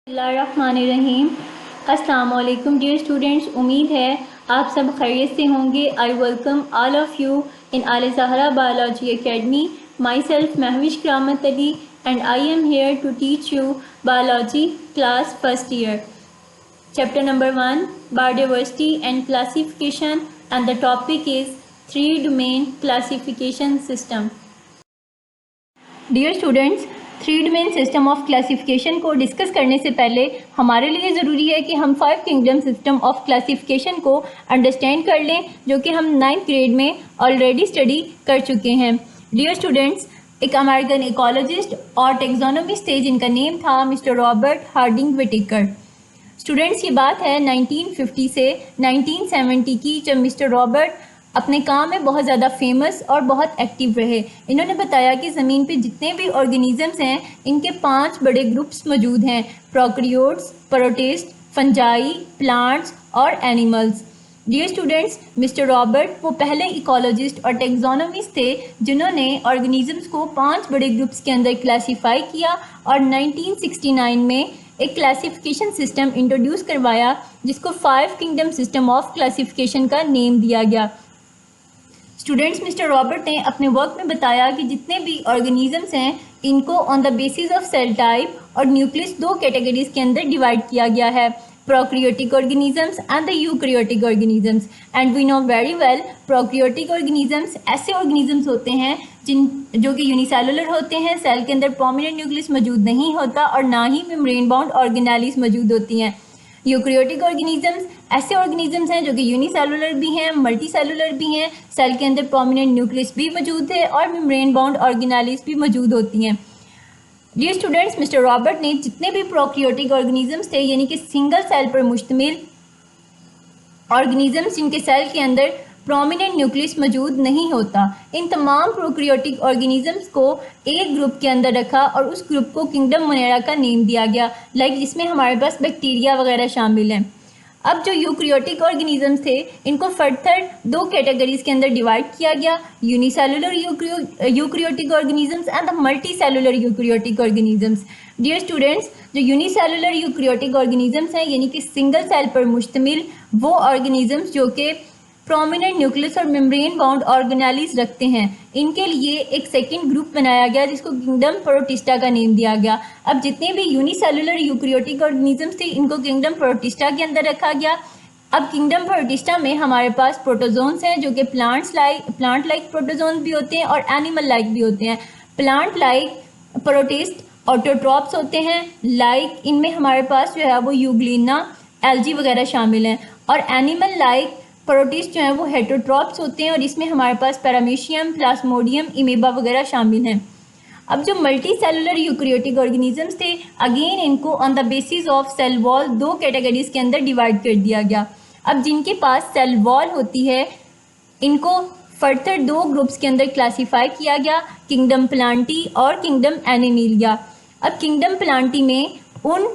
बिस्मिल्लाहिर्रहमानिर्रहीम। अस्सलाम वालेकुम डियर स्टूडेंट्स, उम्मीद है आप सब खैरियत से होंगे। I welcome all of you in Al Zahra biology academy. Myself Mahvish Karamat Ali and I am here to teach you biology class first year, chapter number 1 biodiversity and classification, and the topic is 3 domain classification system. Dear students, 3 domain system of classification को discuss करने से पहले हमारे लिए ज़रूरी है कि हम 5 किंगडम सिस्टम ऑफ क्लासिफिकेशन को अंडरस्टैंड कर लें, जो कि हम 9th ग्रेड में ऑलरेडी स्टडी कर चुके हैं। डियर स्टूडेंट्स, एक अमेरिकन इकोलॉजिस्ट और टेक्सोनोमिस्ट थे जिनका नेम था mister Robert Harding Whittaker. Students, ये बात है 1950 से 1970 की, जब मिस्टर रॉबर्ट अपने काम में बहुत ज़्यादा फेमस और बहुत एक्टिव रहे। इन्होंने बताया कि ज़मीन पे जितने भी ऑर्गेनिज़म्स हैं, इनके 5 बड़े ग्रुप्स मौजूद हैं: प्रोकैरियोट्स, प्रोटिस्ट, फंजाई, प्लांट्स और animals. Dear students, mister Robert वो पहले इकोलॉजिस्ट और टेक्सोनोमिस्ट थे जिन्होंने ऑर्गेनिज़म्स को 5 बड़े ग्रुप्स के अंदर क्लासीफाई किया और 1969 में एक क्लासिफिकेशन सिस्टम इंट्रोड्यूस करवाया जिसको 5 किंगडम सिस्टम ऑफ क्लासिफिकेशन का नेम दिया गया। स्टूडेंट्स, मिस्टर रॉबर्ट ने अपने वर्क में बताया कि जितने भी ऑर्गेनिजम्स हैं, इनको on the basis of cell type और न्यूक्लियस 2 कैटेगरीज के अंदर डिवाइड किया गया है: prokaryotic organisms and the eukaryotic organisms. And we know very well, prokaryotic organisms ऐसे ऑर्गेनिजम्स होते हैं जो कि यूनिसेलुलर होते हैं, सेल के अंदर प्रोमिनेंट न्यूक्लियस मौजूद नहीं होता और ना ही मेम्ब्रेन बाउंड ऑर्गेनेलिस मौजूद होती हैं। यूकैरियोटिक ऑर्गेनिजम्स ऐसे ऑर्गेनिजम्स हैं जो कि यूनिसेलुलर भी हैं, मल्टी सेलुलर भी हैं, सेल के अंदर प्रोमिनेंट न्यूक्लियस भी मौजूद है और मेम्ब्रेन बाउंड ऑर्गेनेलिस भी मौजूद होती हैं। डियर स्टूडेंट्स, मिस्टर रॉबर्ट ने जितने भी प्रोकैरियोटिक ऑर्गेनिजम्स थे, यानी कि सिंगल सेल पर मुश्तमिल ऑर्गेनिजम्स जिनके सेल के अंदर प्रोमिनेंट न्यूक्लियस मौजूद नहीं होता, इन तमाम प्रोकैरियोटिक ऑर्गेनिजम्स को एक ग्रुप के अंदर रखा और उस ग्रुप को किंगडम मोनेरा का नेम दिया गया, जिसमें हमारे पास बैक्टीरिया वगैरह शामिल हैं। अब जो यूकैरियोटिक ऑर्गेनिजम्स थे, इनको फर्दर 2 कैटेगरीज के अंदर डिवाइड किया गया: unicellular eukaryotic organisms and the multi cellular eukaryotic organisms. Dear students, जो यूनिसेलुलर यूकैरियोटिक ऑर्गेनिजम्स हैं, यानी कि सिंगल सेल पर मुश्तमिल वो ऑर्गेनिजम्स जो कि प्रोमिनेंट न्यूक्लियस और मेम्ब्रेन बाउंड ऑर्गेनेलिस रखते हैं, इनके लिए एक सेकंड ग्रुप बनाया गया जिसको किंगडम प्रोटिस्टा का नेम दिया गया। अब जितने भी यूनिसेलुलर यूकैरियोटिक ऑर्गेनिजम्स थे, इनको किंगडम प्रोटिस्टा के अंदर रखा गया। अब किंगडम प्रोटिस्टा में हमारे पास प्रोटोजोन्स हैं जो कि प्लांट लाइक प्रोटोजोन्स भी होते हैं और एनिमल लाइक भी होते हैं। प्लांट लाइक प्रोटिस्ट ऑटोट्रॉप्स होते हैं, इनमें हमारे पास जो है वो यूग्लिना, एल्गी वगैरह शामिल हैं, और एनिमल लाइक प्रोटिस्ट जो है वो हेटरोट्रॉप्स होते हैं और इसमें हमारे पास पैरामीशियम, प्लाज्मोडियम, इमेबा वगैरह शामिल हैं। अब जो मल्टी सेलुलर यूकैरियोटिक ऑर्गेनिजम्स थे, अगेन इनको on the basis of cell wall 2 categories के अंदर डिवाइड कर दिया गया। अब जिनके पास सेल वॉल होती है, इनको फर्दर 2 ग्रुप्स के अंदर क्लासीफाई किया गया: किंगडम प्लांटी और किंगडम एनिमीलिया। अब किंगडम प्लांटी में उन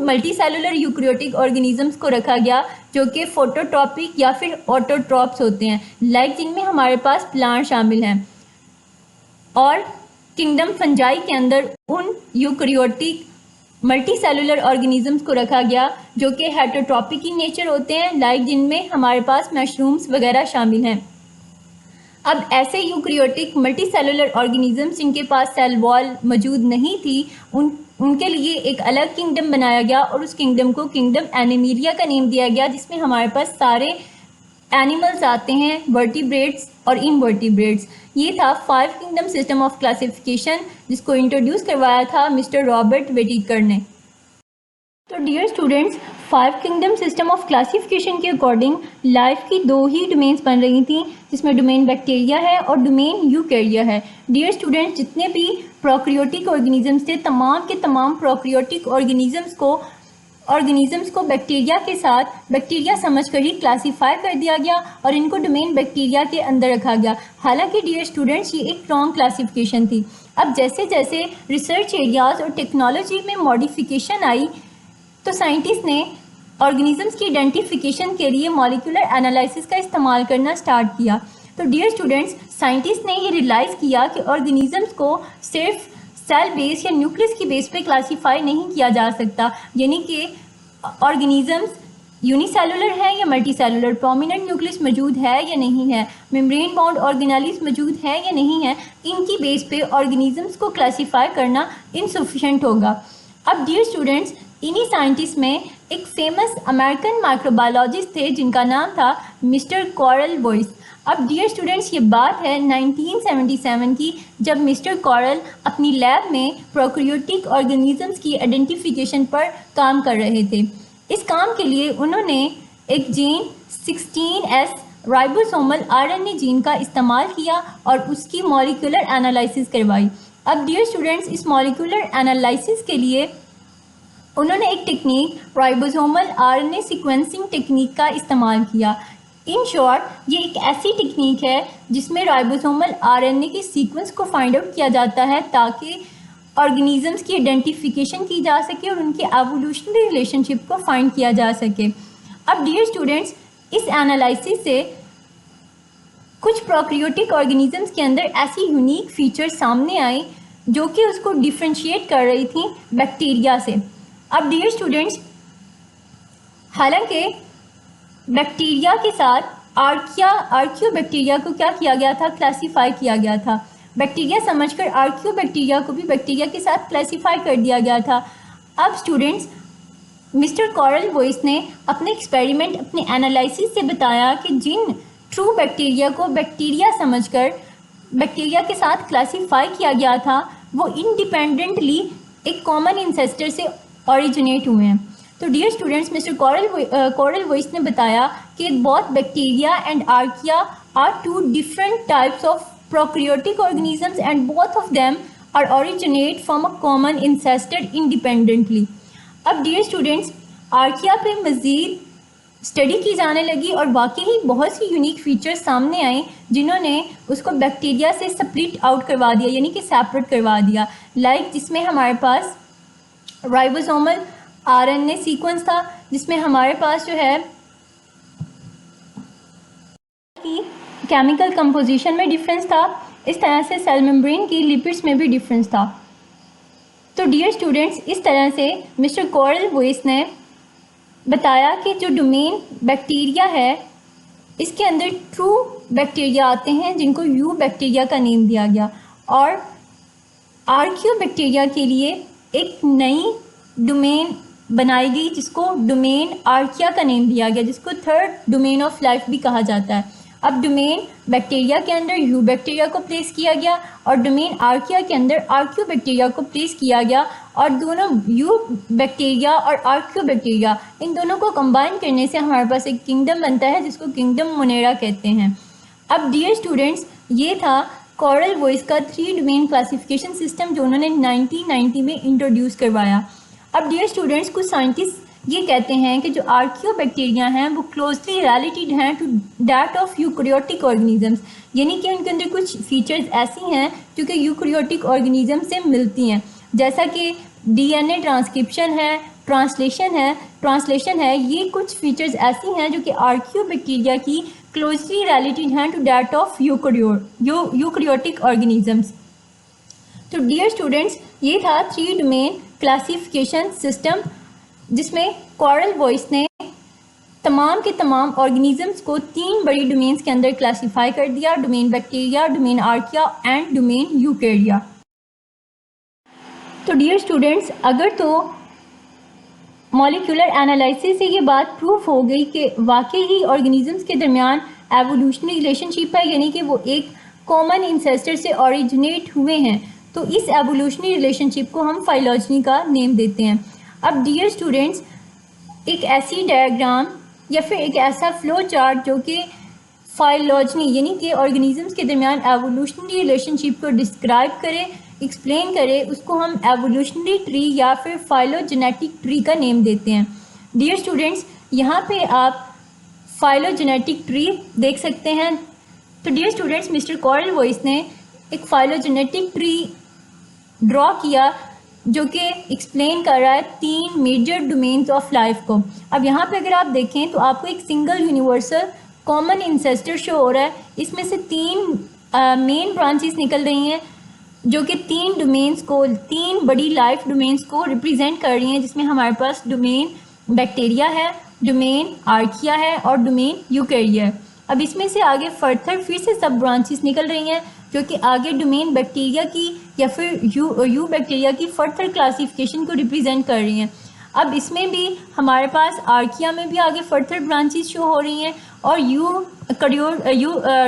मल्टी सेलुलर यूकैरियोटिक ऑर्गेनिजम्स को रखा गया जो कि फोटोट्रॉपिक या फिर ऑटोट्रॉप्स होते हैं, जिनमें हमारे पास प्लांट शामिल हैं। और किंगडम फंजाई के अंदर उन यूकैरियोटिक मल्टी सेलुलर ऑर्गेनिजम्स को रखा गया जो कि हेटरोट्रॉपिक इन नेचर होते हैं, जिनमें हमारे पास मशरूम्स वगैरह शामिल हैं। अब ऐसे यूकैरियोटिक मल्टी सेलुलर ऑर्गेनिजम्स जिनके पास सेल वॉल मौजूद नहीं थी, उनके लिए एक अलग किंगडम बनाया गया और उस किंगडम को किंगडम एनिमीलिया का नेम दिया गया, जिसमें हमारे पास सारे एनिमल्स आते हैं, वर्टिब्रेट्स और इनवर्टिब्रेट्स। ये था 5 किंगडम सिस्टम ऑफ क्लासिफिकेशन जिसको इंट्रोड्यूस करवाया था मिस्टर रॉबर्ट व्हिटेकर ने। तो dear students, 5 kingdom system of classification के अकॉर्डिंग लाइफ की 2 ही डोमेन्स बन रही थी, जिसमें डोमेन बैक्टीरिया है और डोमेन यूकैरिया है। डियर स्टूडेंट्स, जितने भी प्रोकैरियोटिक ऑर्गेनिजम्स थे, तमाम के तमाम प्रोकैरियोटिक ऑर्गेनिजम्स को बैक्टीरिया के साथ बैक्टीरिया समझकर ही क्लासीफाई कर दिया गया और इनको डोमेन बैक्टीरिया के अंदर रखा गया। हालांकि डियर स्टूडेंट्स, ये एक रॉन्ग क्लासिफिकेशन थी। अब जैसे जैसे रिसर्च एरियाज़ और टेक्नोलॉजी में मॉडिफिकेशन आई, तो साइंटिस्ट ने ऑर्गेनिजम्स की आइडेंटिफिकेशन के लिए मॉलिक्यूलर एनालिसिस का इस्तेमाल करना स्टार्ट किया। तो डियर स्टूडेंट्स, साइंटिस्ट ने ये रियलाइज़ किया कि ऑर्गेनिजम्स को सिर्फ सेल बेस या न्यूक्लियस की बेस पे क्लासीफाई नहीं किया जा सकता, यानी कि ऑर्गेनिजम्स यूनिसेलुलर है या मल्टीसेलुलर, प्रोमिनेंट न्यूक्लियस मौजूद है या नहीं है, मेम्ब्रेन बाउंड ऑर्गेनेलिस मौजूद है या नहीं है, इनकी बेस पे ऑर्गेनिजम्स को क्लासीफाई करना इनसफिशेंट होगा। अब डियर स्टूडेंट्स, इन्हीं साइंटिस्ट में एक फेमस अमेरिकन माइक्रोबायोलॉजिस्ट थे जिनका नाम था मिस्टर कॉरल वॉइस। अब डियर स्टूडेंट्स, ये बात है 1977 की, जब मिस्टर कॉरल अपनी लैब में प्रोकैरियोटिक ऑर्गेनिजम्स की आइडेंटिफिकेशन पर काम कर रहे थे। इस काम के लिए उन्होंने एक gene 16S ribosomal RNA gene का इस्तेमाल किया और उसकी मॉलिक्यूलर एनालिसिस करवाई। अब डियर स्टूडेंट्स, इस मॉलिक्यूलर एनालिसिस के लिए उन्होंने एक technique ribosomal RNA sequencing technique का इस्तेमाल किया। इन शॉर्ट, ये एक ऐसी टेक्निक है जिसमें राइबोसोमल आरएनए के सीक्वेंस को फाइंड आउट किया जाता है ताकि ऑर्गेनिजम्स की आइडेंटिफिकेशन की जा सके और उनके एवोल्यूशनरी रिलेशनशिप को फाइंड किया जा सके। अब डियर स्टूडेंट्स, इस एनालिसिस से कुछ प्रोकैरियोटिक ऑर्गेनिजम्स के अंदर ऐसी यूनिक फीचर्स सामने आई जो कि उसको डिफ्रेंशिएट कर रही थी बैक्टीरिया से। अब डियर स्टूडेंट्स, हालांकि बैक्टीरिया के साथ आर्कियोबैक्टीरिया को क्या किया गया था, क्लासीफाई किया गया था। बैक्टीरिया समझकर आर्कियोबैक्टीरिया को भी बैक्टीरिया के साथ क्लासीफाई कर दिया गया था। अब स्टूडेंट्स, मिस्टर कॉरल वॉइस ने अपने एक्सपेरिमेंट, अपने एनालिसिस से बताया कि जिन ट्रू बैक्टीरिया को बैक्टीरिया समझकर बैक्टीरिया के साथ क्लासीफाई किया गया था, वो इंडिपेंडेंटली एक कॉमन इंसेस्टर से ओरिजिनेट हुए हैं। तो dear students, mister Carl Woese ने बताया कि both bacteria and archaea are two different types of prokaryotic organisms and both of them are originate from a common ancestor independently। अब dear students, archaea पे मज़ीद study की जाने लगी और वाकई ही बहुत सी यूनिक फीचर्स सामने आए जिन्होंने उसको बैक्टीरिया से स्प्लिट आउट करवा दिया, यानी कि सेपरेट करवा दिया। लाइक जिसमें हमारे पास राइबोसोमल आरएनए सीक्वेंस था, जिसमें हमारे पास जो है कि केमिकल कंपोजिशन में डिफरेंस था, इस तरह से सेल मेम्ब्रेन की लिपिड्स में भी डिफरेंस था। तो डियर स्टूडेंट्स, इस तरह से मिस्टर कॉरल वॉइस ने बताया कि जो डोमेन बैक्टीरिया है, इसके अंदर ट्रू बैक्टीरिया आते हैं जिनको यू बैक्टीरिया का नेम दिया गया, और आर्कियोबैक्टीरिया के लिए एक नई डोमेन बनाई गई जिसको डोमेन आर्किया का नेम दिया गया, जिसको थर्ड डोमेन ऑफ लाइफ भी कहा जाता है। अब डोमेन बैक्टीरिया के अंदर यू बैक्टीरिया को प्लेस किया गया और डोमेन आर्किया के अंदर आर्कियोबैक्टीरिया को प्लेस किया गया, और दोनों यू बैक्टीरिया और आर्कियोबैक्टीरिया, इन दोनों को कंबाइन करने से हमारे पास एक किंगडम बनता है जिसको किंगडम मोनेरा कहते हैं। अब डियर स्टूडेंट्स, ये था कॉरल वॉइस का 3 डोमेन क्लासिफिकेशन सिस्टम जो उन्होंने 1990 में इंट्रोड्यूस करवाया। अब डियर स्टूडेंट्स, कुछ साइंटिस्ट ये कहते हैं कि जो आर्कियोबैक्टीरिया हैं वो क्लोजली रिलेटेड हैं to that of eukaryotic organisms, यानी कि उनके अंदर कुछ फीचर्स ऐसी हैं जो कि यूकैरियोटिक ऑर्गेनिज्म से मिलती हैं, जैसा कि डीएनए ट्रांसक्रिप्शन है, ट्रांसलेशन है। ये कुछ फीचर्स ऐसी हैं जो कि आर्कियोबैक्टीरिया की क्लोजली रिलेटेड हैं to that of eukaryotic organisms. तो डियर स्टूडेंट्स, ये था 3 डोमेन क्लासिफिकेशन सिस्टम जिसमें कॉरल वॉइस ने तमाम के तमाम ऑर्गेनिजम्स को 3 बड़ी डोमेन्स के अंदर क्लासीफाई कर दिया, domain bacteria, domain archaea and domain यूकैरिया। तो डियर स्टूडेंट्स, अगर तो मॉलिक्यूलर एनालिसिस से ये बात प्रूफ हो गई कि वाकई ही ऑर्गेनिजम्स के दरमियान एवोल्यूशनरी रिलेशनशिप है, यानी कि वो एक कॉमन इंसेस्टर से ओरिजिनेट हुए हैं, तो इस एवोल्यूशनरी रिलेशनशिप को हम फाइलॉजनी का नेम देते हैं। अब डियर स्टूडेंट्स, एक ऐसी डायग्राम या फिर एक ऐसा फ्लो चार्ट जो कि फाइलॉजनी यानी कि ऑर्गेनिजम्स के दरमियान एवोल्यूशनरी रिलेशनशिप को डिस्क्राइब करे, एक्सप्लेन करे, उसको हम एवोल्यूशनरी ट्री या फिर फाइलोजेनेटिक ट्री का नेम देते हैं। डियर स्टूडेंट्स, यहाँ पे आप फाइलोजेनेटिक ट्री देख सकते हैं। तो dear students, mister Carl Woese ने एक फाइलोजेनेटिक ट्री ड्रॉ किया जो कि एक्सप्लेन कर रहा है 3 मेजर डोमेन्स ऑफ लाइफ को। अब यहाँ पे अगर आप देखें तो आपको एक single universal common ancestor show हो रहा है। इसमें से 3 मेन ब्रांचेस निकल रही हैं, जो कि तीन बड़ी लाइफ डोमेन्स को रिप्रेजेंट कर रही हैं, जिसमें हमारे पास डोमेन बैक्टीरिया है, डोमेन आर्किया है और डोमेन यूकैरिया है। अब इसमें से आगे फर्दर फिर से सब ब्रांचेस निकल रही हैं जो कि आगे डोमेन बैक्टीरिया की या फिर यू बैक्टीरिया की फर्दर क्लासिफिकेशन को रिप्रेजेंट कर रही हैं। अब इसमें भी हमारे पास आर्किया में भी आगे फर्दर ब्रांचेस शो हो रही हैं और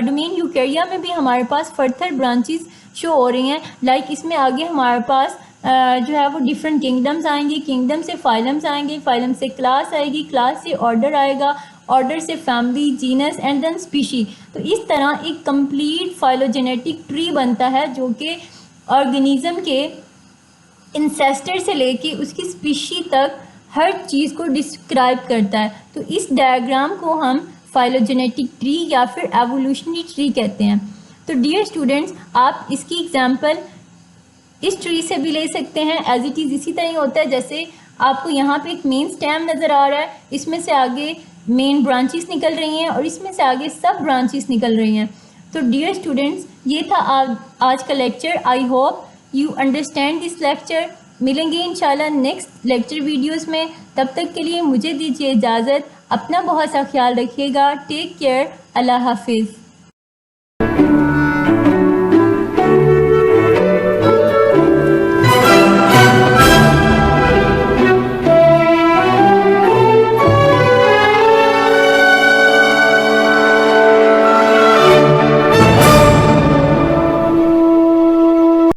डोमेन यूकैरिया में भी हमारे पास फर्दर ब्रांचेस शो हो रही हैं। लाइक इसमें आगे हमारे पास जो है वो डिफरेंट किंगडम्स आएंगे, किंगडम से फाइलम्स आएंगे, फाइलम से क्लास आएगी, क्लास से ऑर्डर आएगा, ऑर्डर से family, genus and then species. तो इस तरह एक कंप्लीट फाइलोजेनेटिक ट्री बनता है जो कि ऑर्गेनिज्म के इंसेस्टर से लेके उसकी स्पीशी तक हर चीज़ को डिस्क्राइब करता है। तो इस डायग्राम को हम फाइलोजेनेटिक ट्री या फिर एवोल्यूशनरी ट्री कहते हैं। तो डियर स्टूडेंट्स, आप इसकी एग्जांपल इस ट्री से भी ले सकते हैं। एज इट इज़ इसी तरह होता है जैसे आपको यहाँ पे एक मेन स्टेम नज़र आ रहा है, इसमें से आगे मेन ब्रांचेस निकल रही हैं और इसमें से आगे सब ब्रांचेस निकल रही हैं। तो डियर स्टूडेंट्स, ये था आज का lecture. I hope you understand this lecture. मिलेंगे इंशाल्लाह नेक्स्ट लेक्चर वीडियोस में। तब तक के लिए मुझे दीजिए इजाज़त। अपना बहुत सा ख्याल रखिएगा। Take care. अल्लाह हाफिज़।